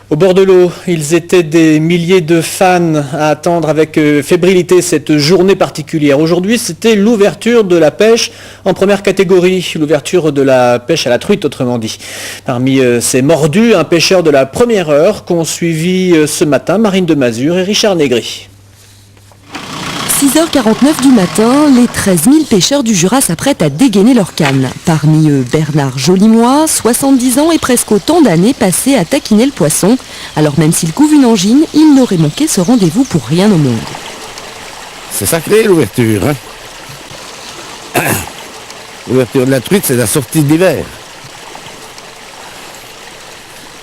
Au bord de l'eau, ils étaient des milliers de fans à attendre avec fébrilité cette journée particulière. Aujourd'hui, c'était l'ouverture de la pêche en première catégorie, l'ouverture de la pêche à la truite autrement dit. Parmi ces mordus, un pêcheur de la première heure qu'ont suivi ce matin Marine de Mazure et Richard Négri. 6h49 du matin, les 13 000 pêcheurs du Jura s'apprêtent à dégainer leur canne. Parmi eux, Bernard Jolimois, 70 ans et presque autant d'années passées à taquiner le poisson. Alors même s'il couve une angine, il n'aurait manqué ce rendez-vous pour rien au monde. C'est sacré l'ouverture, hein. L'ouverture de la truite, c'est la sortie d'hiver.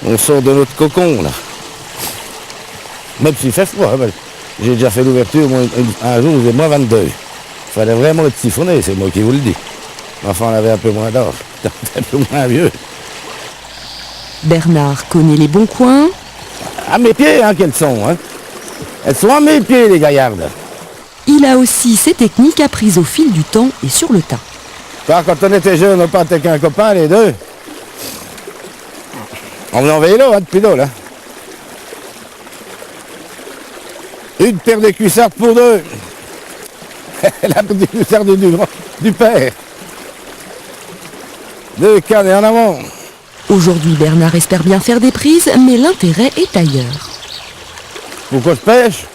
On sort de notre cocon, là. Même s'il fait froid, hein. J'ai déjà fait l'ouverture, un jour, il faisait moins 22. Il fallait vraiment être siphonné, c'est moi qui vous le dis. Enfin, on avait un peu moins d'âge, un peu moins vieux. Bernard connaît les bons coins. À mes pieds, hein, qu'elles sont, hein. Elles sont à mes pieds, les gaillardes. Il a aussi ses techniques apprises au fil du temps et sur le tas. Quand on était jeune, on partait qu'un copain, les deux. On venait en vélo, hein, depuis l'eau, là. Une paire de cuissardes pour deux. La petite cuissarde du père. 2 cannes et en avant. Aujourd'hui, Bernard espère bien faire des prises, mais l'intérêt est ailleurs. Pourquoi je pêche?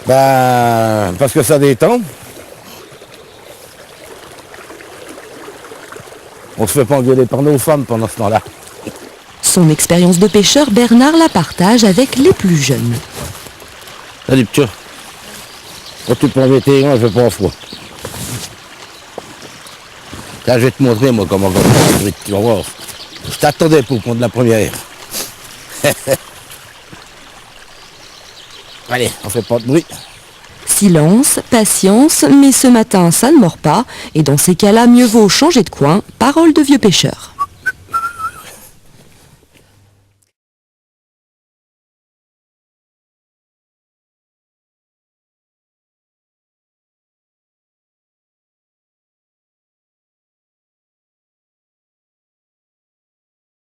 Ben, parce que ça détend. On se fait pas engueuler par nos femmes pendant ce temps-là. Son expérience de pêcheur, Bernard la partage avec les plus jeunes. Salut, petit. Quand tu prends des terrains, je fais pas froid. Là, je vais te montrer, moi, comment tu vas voir. Je t'attendais pour prendre la première. Allez, on fait pas de bruit. Silence, patience, mais ce matin, ça ne mord pas. Et dans ces cas-là, mieux vaut changer de coin. Parole de vieux pêcheur.